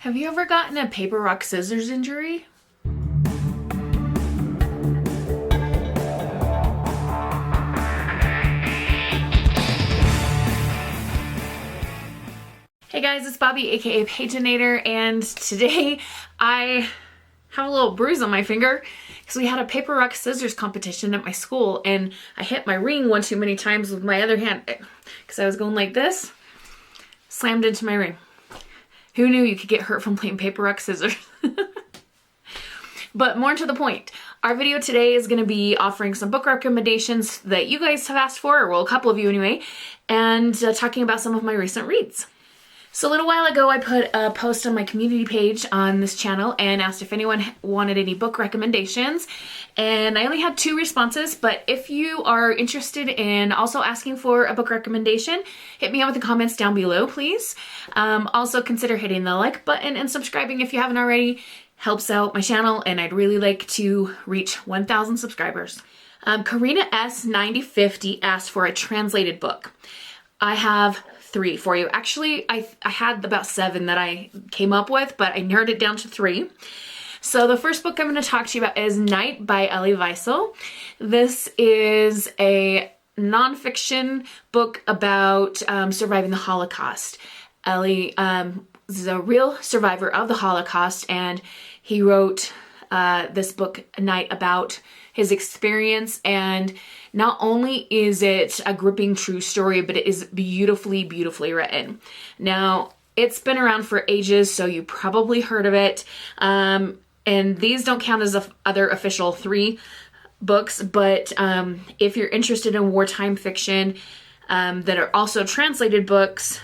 Have you ever gotten a paper, rock, scissors injury? Hey guys, it's Bobi, aka Paginator, and today I have a little bruise on my finger because we had a paper, rock, scissors competition at my school, and I hit my ring one too many times with my other hand because I was going like this, slammed into my ring. Who knew you could get hurt from playing paper, rock, scissors? But more to the point, our video today is going to be offering some book recommendations that you guys have asked for, or well, a couple of you anyway, and talking about some of my recent reads. So a little while ago, I put a post on my community page on this channel and asked if anyone wanted any book recommendations. And I only had 2 responses, but if you are interested in also asking for a book recommendation, hit me up with the comments down below, please. Also consider hitting the like button and subscribing if you haven't already. Helps out my channel, and I'd really like to reach 1,000 subscribers. Karina S9050 asked for a translated book. I have 3 for you. Actually, I had about 7 that I came up with, but I narrowed it down to 3. So the first book I'm going to talk to you about is Night by Elie Wiesel. This is a nonfiction book about surviving the Holocaust. Elie is a real survivor of the Holocaust, and he wrote this book, Night, about his experience, and not only is it a gripping true story, but it is beautifully, beautifully written. Now, it's been around for ages, so you probably heard of it, and these don't count as other official 3 books, but if you're interested in wartime fiction that are also translated books,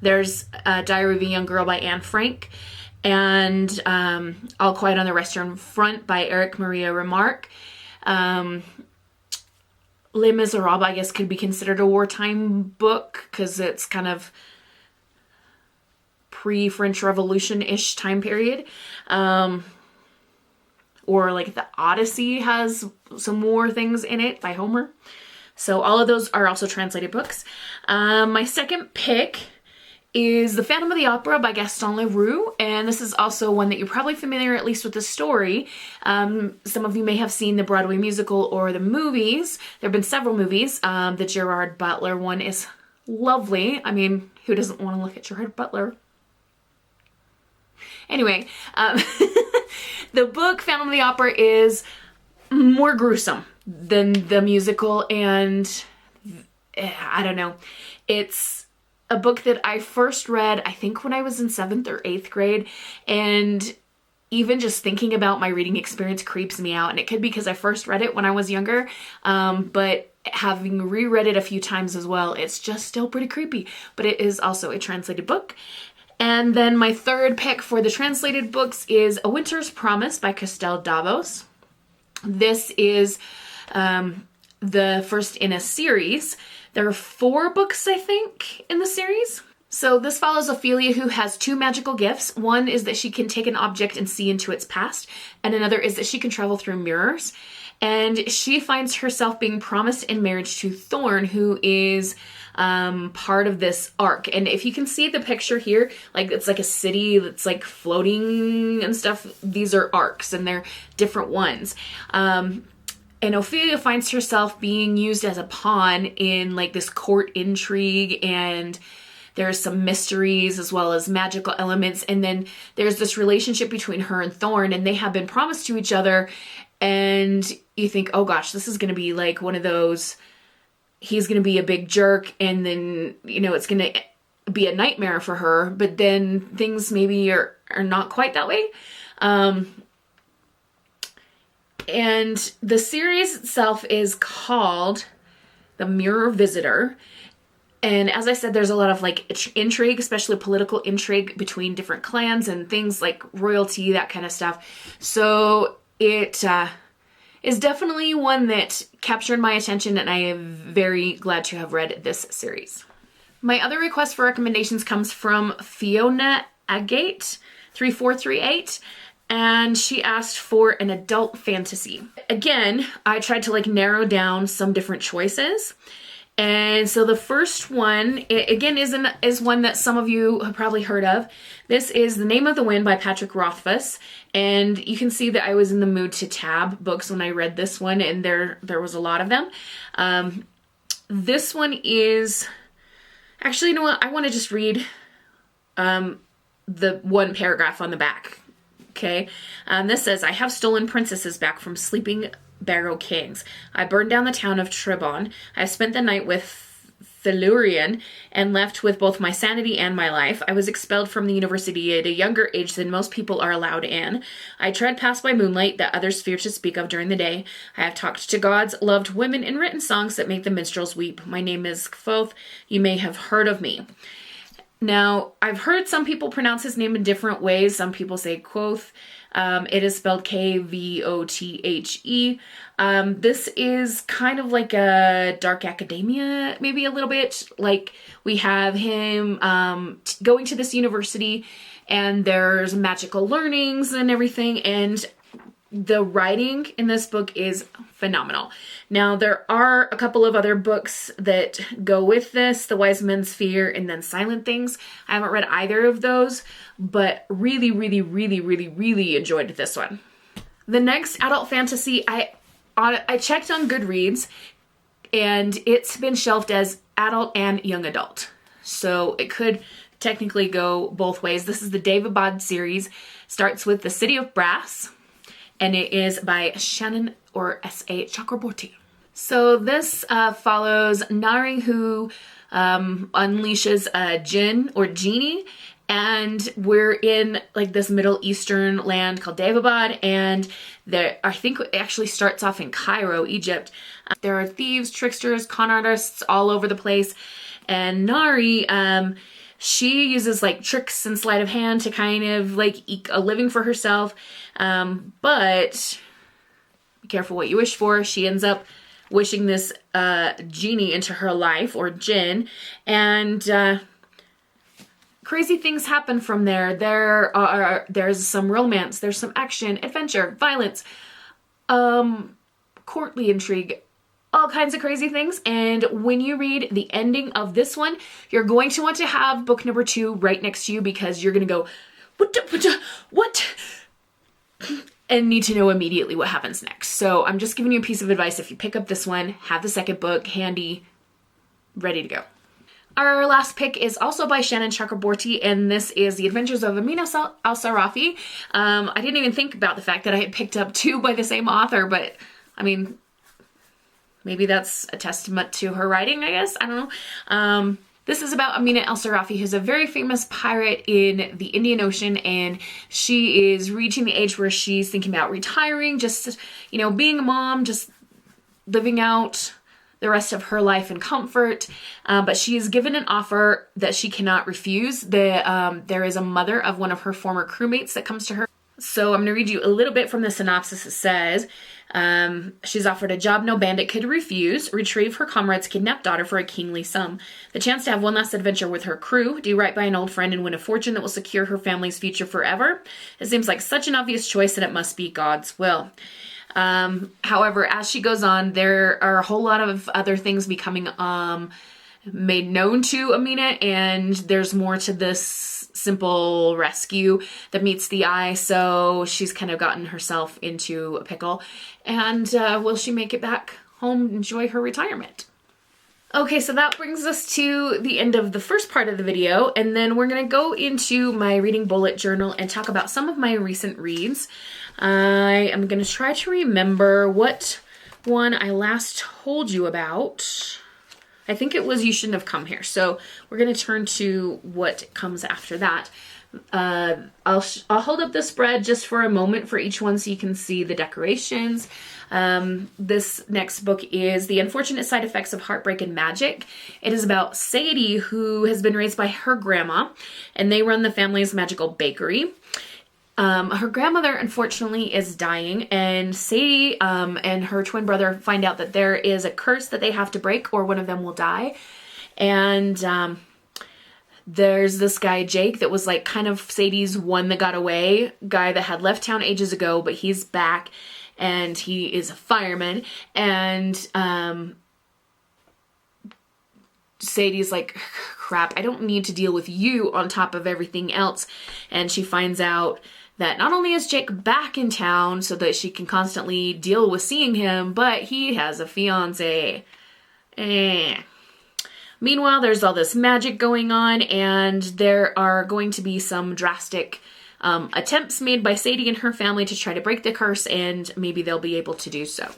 there's Diary of a Young Girl by Anne Frank, and All Quiet on the Western Front by Eric Maria Remarque. Les Miserables, I guess, could be considered a wartime book because it's kind of pre-French Revolution-ish time period. Or like the Odyssey has some war things in it by Homer. So all of those are also translated books. My second pick is The Phantom of the Opera by Gaston Leroux, and this is also one that you're probably familiar at least with the story. Some of you may have seen the Broadway musical or the movies. There have been several movies. The Gerard Butler one is lovely. I mean, who doesn't want to look at Gerard Butler? Anyway, the book Phantom of the Opera is more gruesome than the musical, and I don't know. It's a book that I first read, I think when I was in 7th or 8th grade, and even just thinking about my reading experience creeps me out, and it could be because I first read it when I was younger, but having reread it a few times as well, it's just still pretty creepy, but it is also a translated book. And then my third pick for the translated books is A Winter's Promise by Christelle Davos. This is the first in a series. There are 4 books, I think, in the series. So this follows Ophelia, who has 2 magical gifts. One is that she can take an object and see into its past, and another is that she can travel through mirrors. And she finds herself being promised in marriage to Thorn, who is part of this ark. And if you can see the picture here, like it's like a city that's like floating and stuff. These are arks, and they're different ones. And Ophelia finds herself being used as a pawn in like this court intrigue, and there's some mysteries as well as magical elements. And then there's this relationship between her and Thorn, and they have been promised to each other. And you think, oh gosh, this is going to be like one of those, he's going to be a big jerk, and then, you know, it's going to be a nightmare for her. But then things maybe are not quite that way. And the series itself is called The Mirror Visitor. And as I said, there's a lot of like intrigue, especially political intrigue between different clans and things like royalty, that kind of stuff. So it is definitely one that captured my attention, and I am very glad to have read this series. My other request for recommendations comes from Fiona Agate 3438. And she asked for an adult fantasy. Again, I tried to like narrow down some different choices, And so the first one, again, is one that some of you have probably heard of. This is The Name of the Wind by Patrick Rothfuss. And you can see that I was in the mood to tab books when I read this one, and there was a lot of them. This one is, actually, you know what? I want to just read the one paragraph on the back. Okay. This says, I have stolen princesses back from sleeping Barrow kings. I burned down the town of Trebon. I spent the night with Tellurian and left with both my sanity and my life. I was expelled from the university at a younger age than most people are allowed in. I tread past by moonlight that others fear to speak of during the day. I have talked to gods, loved women, and written songs that make the minstrels weep. My name is Kvothe. You may have heard of me. Now, I've heard some people pronounce his name in different ways. Some people say Kvothe. It is spelled Kvothe. This is kind of like a dark academia, maybe a little bit. Like, we have him going to this university, and there's magical learnings and everything, and the writing in this book is phenomenal. Now, there are a couple of other books that go with this, The Wise Men's Fear and then Silent Things. I haven't read either of those, but really, really, really, really, really enjoyed this one. The next adult fantasy, I checked on Goodreads, and it's been shelved as adult and young adult. So it could technically go both ways. This is the Daevabad series. Starts with The City of Brass, and it is by Shannon or S.A. Chakraborty. So this follows Nari, who unleashes a jinn or genie, and we're in like this Middle Eastern land called Daevabad, and I think it actually starts off in Cairo, Egypt. There are thieves, tricksters, con artists all over the place, and Nari, she uses like tricks and sleight of hand to kind of like eke a living for herself. But be careful what you wish for. She ends up wishing this genie into her life, or jinn, and crazy things happen from there. There's some romance, there's some action, adventure, violence, courtly intrigue, all kinds of crazy things. And when you read the ending of this one, you're going to want to have book number 2 right next to you, because you're going to go, what? And need to know immediately what happens next. So I'm just giving you a piece of advice. If you pick up this one, have the second book handy, ready to go. Our last pick is also by Shannon Chakraborty, and this is The Adventures of Amina al-Sarafi. I didn't even think about the fact that I had picked up 2 by the same author, but I mean, maybe that's a testament to her writing, I guess. I don't know. This is about Amina al-Sarafi, who's a very famous pirate in the Indian Ocean, and she is reaching the age where she's thinking about retiring, just, you know, being a mom, just living out the rest of her life in comfort. But she is given an offer that she cannot refuse. There is a mother of one of her former crewmates that comes to her. So I'm going to read you a little bit from the synopsis. It says, she's offered a job no bandit could refuse, retrieve her comrade's kidnapped daughter for a kingly sum. The chance to have one last adventure with her crew, do right by an old friend, and win a fortune that will secure her family's future forever. It seems like such an obvious choice that it must be God's will. However, as she goes on, there are a whole lot of other things becoming made known to Amina, and there's more to this simple rescue that meets the eye. So she's kind of gotten herself into a pickle, and will she make it back home and enjoy her retirement? Okay, so that brings us to the end of the first part of the video, and then we're going to go into my reading bullet journal and talk about some of my recent reads. I am going to try to remember what one I last told you about. I think it was You Shouldn't Have Come Here. So we're going to turn to what comes after that. I'll hold up the spread just for a moment for each one so you can see the decorations. This next book is The Unfortunate Side Effects of Heartbreak and Magic. It is about Sadie, who has been raised by her grandma, and they run the family's magical bakery. Her grandmother, unfortunately, is dying, and Sadie and her twin brother find out that there is a curse that they have to break, or one of them will die. And there's this guy, Jake, that was like kind of Sadie's one that got away guy that had left town ages ago, but he's back, and he is a fireman. And Sadie's like, crap, I don't need to deal with you on top of everything else. And she finds out that not only is Jake back in town so that she can constantly deal with seeing him, but he has a fiance. Meanwhile, there's all this magic going on, and there are going to be some drastic attempts made by Sadie and her family to try to break the curse, and maybe they'll be able to do so.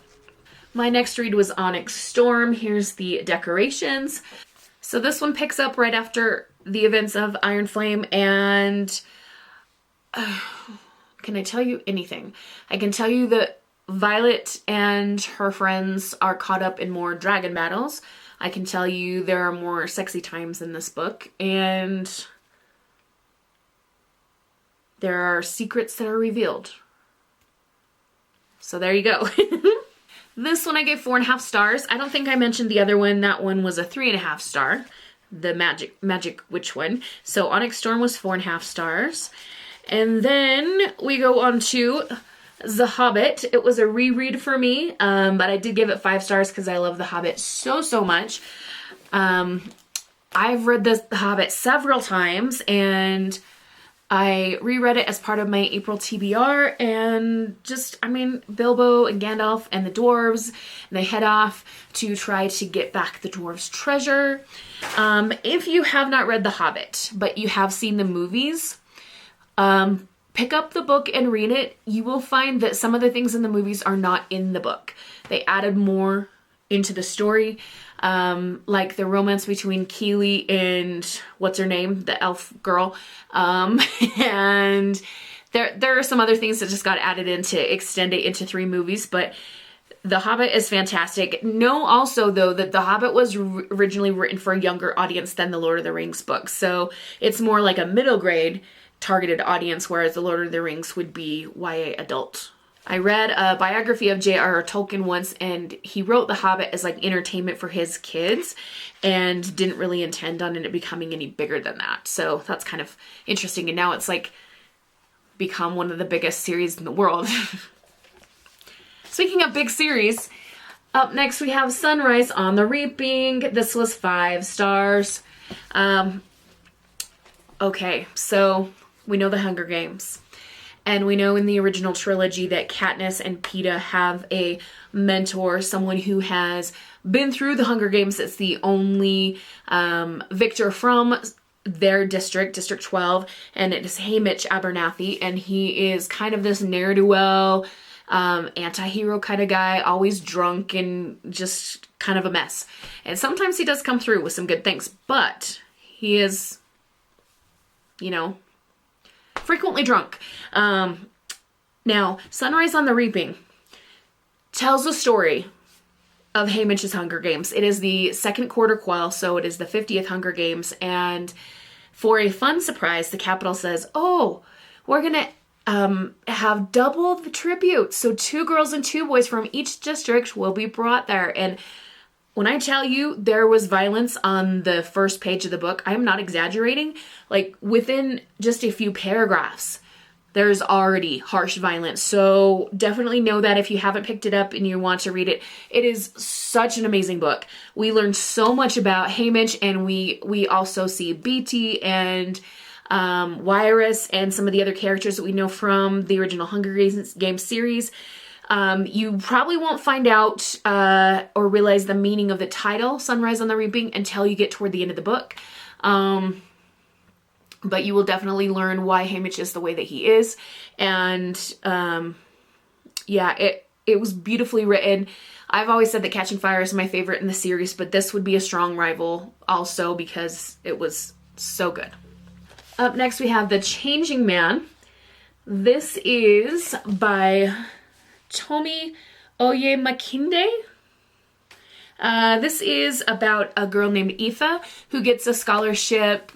My next read was Onyx Storm. Here's the decorations. So this one picks up right after the events of Iron Flame, and can I tell you anything? I can tell you that Violet and her friends are caught up in more dragon battles. I can tell you there are more sexy times in this book, and there are secrets that are revealed. So there you go. This one I gave 4.5 stars. I don't think I mentioned the other one. That one was a 3.5 star. The magic witch one. So Onyx Storm was 4.5 stars. And then we go on to The Hobbit. It was a reread for me, but I did give it 5 stars because I love The Hobbit so much. I've read The Hobbit several times, and I reread it as part of my April TBR, and just, I mean, Bilbo and Gandalf and the dwarves, and they head off to try to get back the dwarves' treasure. If you have not read The Hobbit, but you have seen the movies, pick up the book and read it. You will find that some of the things in the movies are not in the book. They added more into the story, like the romance between Keely and what's her name, the elf girl, and there are some other things that just got added in to extend it into 3 movies, but The Hobbit is fantastic. Know also, though, that The Hobbit was originally written for a younger audience than the Lord of the Rings books, so it's more like a middle grade targeted audience, whereas the Lord of the Rings would be YA adult. I read a biography of J.R.R. Tolkien once, and he wrote The Hobbit as like entertainment for his kids and didn't really intend on it becoming any bigger than that. So that's kind of interesting. And now it's like become one of the biggest series in the world. Speaking of big series, up next we have Sunrise on the Reaping. This was 5 stars. Okay, so we know the Hunger Games. And we know in the original trilogy that Katniss and Peeta have a mentor, someone who has been through the Hunger Games. It's the only victor from their district, District 12, and it is Haymitch Abernathy, and he is kind of this ne'er-do-well, anti-hero kind of guy, always drunk and just kind of a mess. And sometimes he does come through with some good things, but he is, you know, frequently drunk. Now, Sunrise on the Reaping tells the story of Haymitch's Hunger Games. It is the second quarter quell, so it is the 50th Hunger Games, and for a fun surprise, the Capitol says, oh, we're gonna have double the tribute, so 2 girls and 2 boys from each district will be brought there. And when I tell you there was violence on the first page of the book, I'm not exaggerating. Like, within just a few paragraphs, there's already harsh violence. So definitely know that if you haven't picked it up and you want to read it. It is such an amazing book. We learn so much about Haymitch, and we also see Beatty and Wyrus and some of the other characters that we know from the original Hunger Games series. You probably won't find out or realize the meaning of the title, Sunrise on the Reaping, until you get toward the end of the book. But you will definitely learn why Haymitch is the way that he is. And yeah, it was beautifully written. I've always said that Catching Fire is my favorite in the series, but this would be a strong rival also because it was so good. Up next we have The Changing Man. This is by Tomi Oyemekinde. This is about a girl named Aoife who gets a scholarship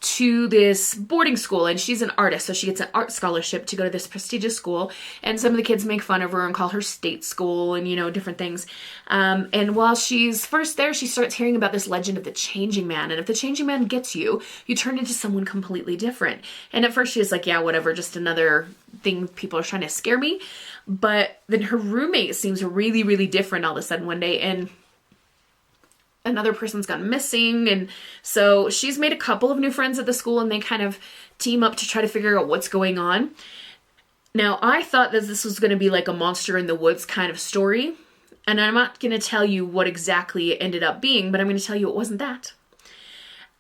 to this boarding school, and she's an artist, so she gets an art scholarship to go to this prestigious school, and some of the kids make fun of her and call her state school and, you know, different things. And while she's first there, she starts hearing about this legend of the Changing Man, and if the Changing Man gets you, you turn into someone completely different. And at first she's like, yeah, whatever, just another thing people are trying to scare me. But then her roommate seems really, really different all of a sudden one day, and another person's gone missing, and so she's made a couple of new friends at the school, and they kind of team up to try to figure out what's going on. Now, I thought that this was going to be like a monster in the woods kind of story, and I'm not going to tell you what exactly it ended up being, but I'm going to tell you it wasn't that.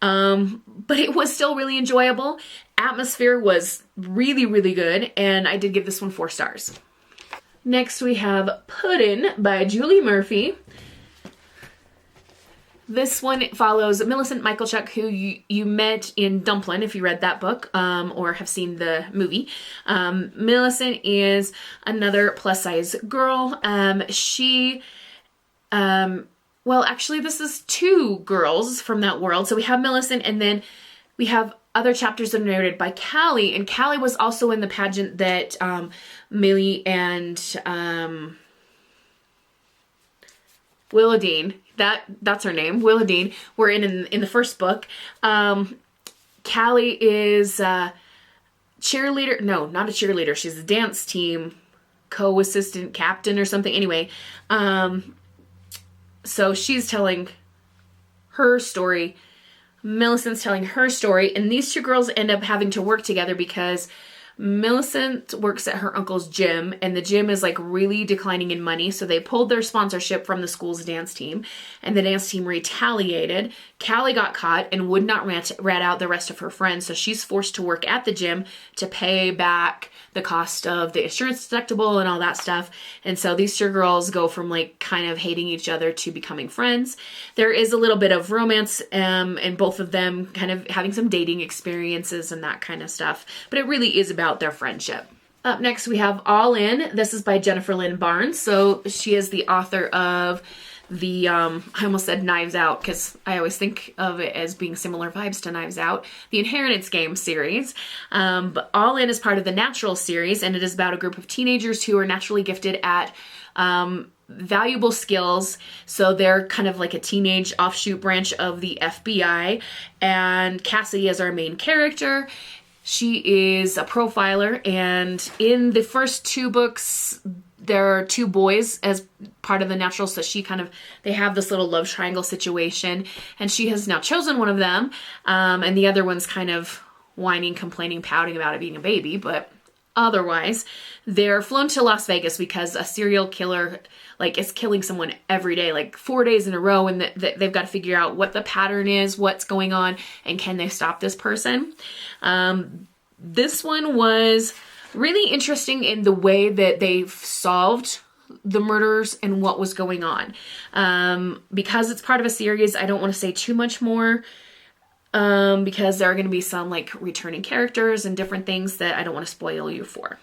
But it was still really enjoyable. Atmosphere was really, really good, and I did give this one 4 stars. Next we have Puddin' by Julie Murphy. This one follows Millicent Michalchuk, who you met in Dumplin', if you read that book, or have seen the movie. Millicent is another plus-size girl. Well, actually, this is 2 girls from that world. So we have Millicent, and then we have other chapters that are narrated by Callie. And Callie was also in the pageant that Millie and Willadine, that's her name, Willadine, were in the first book. Callie is a cheerleader. No, not a cheerleader. She's a dance team co-assistant captain or something. Anyway, so she's telling her story. Millicent's telling her story, and these 2 girls end up having to work together because Millicent works at her uncle's gym, and the gym is like really declining in money, so they pulled their sponsorship from the school's dance team, and the dance team retaliated. Callie got caught and would not rat out the rest of her friends, so she's forced to work at the gym to pay back the cost of the insurance deductible and all that stuff. And so these 2 girls go from like kind of hating each other to becoming friends. There is a little bit of romance, and both of them kind of having some dating experiences and that kind of stuff, but it really is about their friendship. Up next we have All In. This is by Jennifer Lynn Barnes. So she is the author of the, I almost said Knives Out because I always think of it as being similar vibes to Knives Out, the Inheritance Game series. But All In is part of the Natural series, and it is about a group of teenagers who are naturally gifted at valuable skills. So they're kind of like a teenage offshoot branch of the FBI, and Cassidy is our main character. She is a profiler, and in the first 2 books, there are 2 boys as part of the Natural, so they have this little love triangle situation, and she has now chosen one of them, and the other one's kind of whining, complaining, pouting about it being a baby, but otherwise, they're flown to Las Vegas because a serial killer is killing someone every day, like 4 days in a row, and they've got to figure out what the pattern is, what's going on, and can they stop this person. This one was really interesting in the way that they solved the murders and what was going on. Because it's part of a series, I don't want to say too much more, because there are going to be some returning characters and different things that I don't want to spoil you for.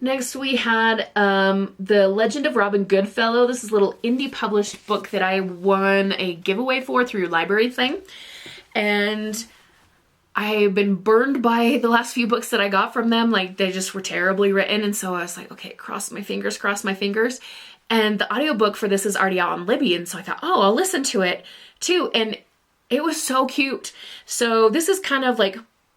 Next we had The Legend of Robin Goodfellow. This is a little indie published book that I won a giveaway for through Library Thing. And I've been burned by the last few books that I got from them. They just were terribly written. And so I was like, okay, cross my fingers. And the audiobook for this is already out on Libby. And so I thought, oh, I'll listen to it too. And it was so cute. So this is kind of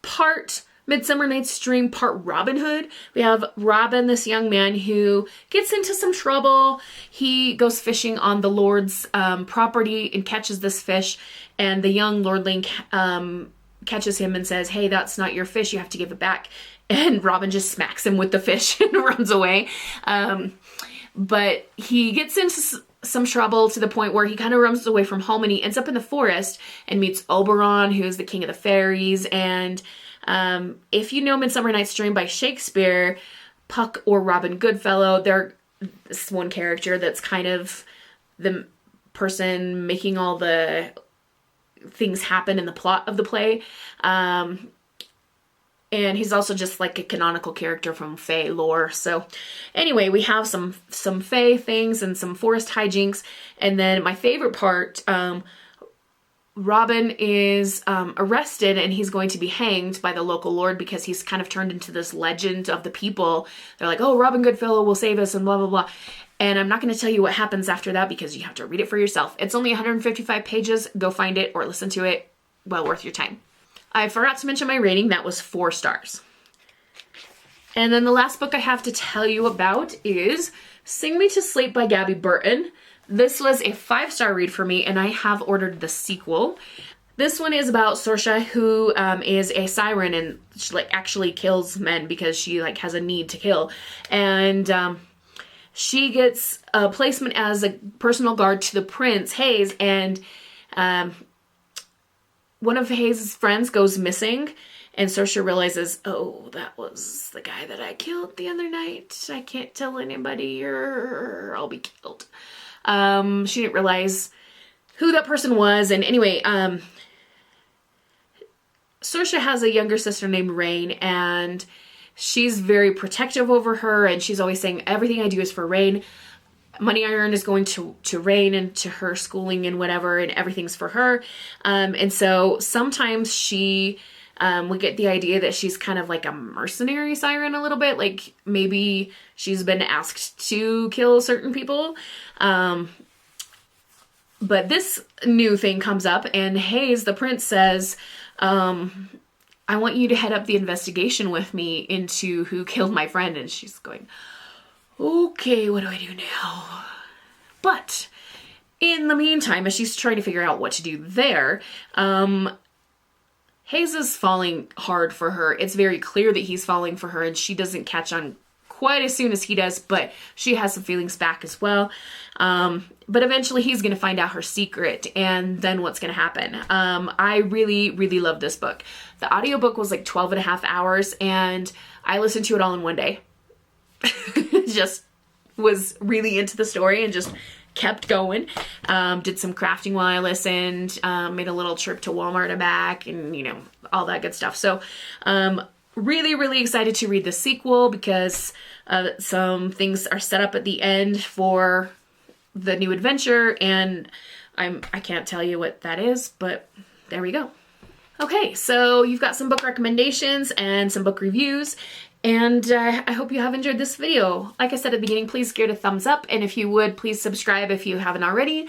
part Midsummer Night's Dream, part Robin Hood. We have Robin, this young man who gets into some trouble. He goes fishing on the Lord's property and catches this fish. And the young lordling catches him and says, hey, that's not your fish. You have to give it back. And Robin just smacks him with the fish and runs away. But he gets into some trouble to the point where he kind of runs away from home, and he ends up in the forest and meets Oberon, who is the king of the fairies. And if you know Midsummer Night's Dream by Shakespeare, Puck or Robin Goodfellow, they're this one character that's kind of the person making all the things happen in the plot of the play. And he's also just a canonical character from Fae lore. So anyway, we have some Fae things and some forest hijinks. And then my favorite part, Robin is arrested, and he's going to be hanged by the local lord because he's kind of turned into this legend of the people. They're like, oh, Robin Goodfellow will save us and blah, blah, blah. And I'm not going to tell you what happens after that because you have to read it for yourself. It's only 155 pages. Go find it or listen to it. Well worth your time. I forgot to mention my rating. That was 4 stars. And then the last book I have to tell you about is Sing Me to Sleep by Gabby Burton. This was a 5-star read for me, and I have ordered the sequel. This one is about Sorsha, who is a siren, and she like actually kills men because she like has a need to kill. And she gets a placement as a personal guard to the prince, Hayes, and one of Hayes' friends goes missing, and Sorsha realizes, oh, that was the guy that I killed the other night. I can't tell anybody or I'll be killed. She didn't realize who that person was, and anyway, Sorsha has a younger sister named Rain, and she's very protective over her, and she's always saying, everything I do is for Rain. Money I earn is going to Rain and to her schooling and whatever, and everything's for her. And so sometimes she we get the idea that she's kind of like a mercenary siren a little bit, like maybe she's been asked to kill certain people. But this new thing comes up, and Hayes, the prince, says, I want you to head up the investigation with me into who killed my friend. And she's going, okay, what do I do now? But in the meantime, as she's trying to figure out what to do there, Hayes is falling hard for her. It's very clear that he's falling for her, and she doesn't catch on quite as soon as he does, but she has some feelings back as well. But eventually he's going to find out her secret, and then what's going to happen. I really, really love this book. The audiobook was like 12 and a half hours, and I listened to it all in one day. Just was really into the story and just kept going. Did some crafting while I listened, made a little trip to Walmart and back, and you know, all that good stuff. So really, really excited to read the sequel because some things are set up at the end for the new adventure, and I can't tell you what that is, but there we go. Okay, so you've got some book recommendations and some book reviews, and I hope you have enjoyed this video. Like I said at the beginning, please give it a thumbs up, and if you would, please subscribe if you haven't already.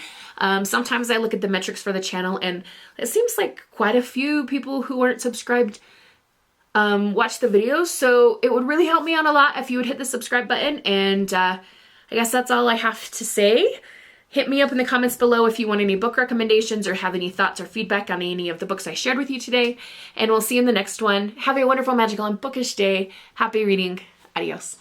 Sometimes I look at the metrics for the channel, and it seems like quite a few people who aren't subscribed watch the videos, so it would really help me out a lot if you would hit the subscribe button. And I guess that's all I have to say. Hit me up in the comments below if you want any book recommendations or have any thoughts or feedback on any of the books I shared with you today, and we'll see you in the next one. Have a wonderful, magical, and bookish day. Happy reading. Adios.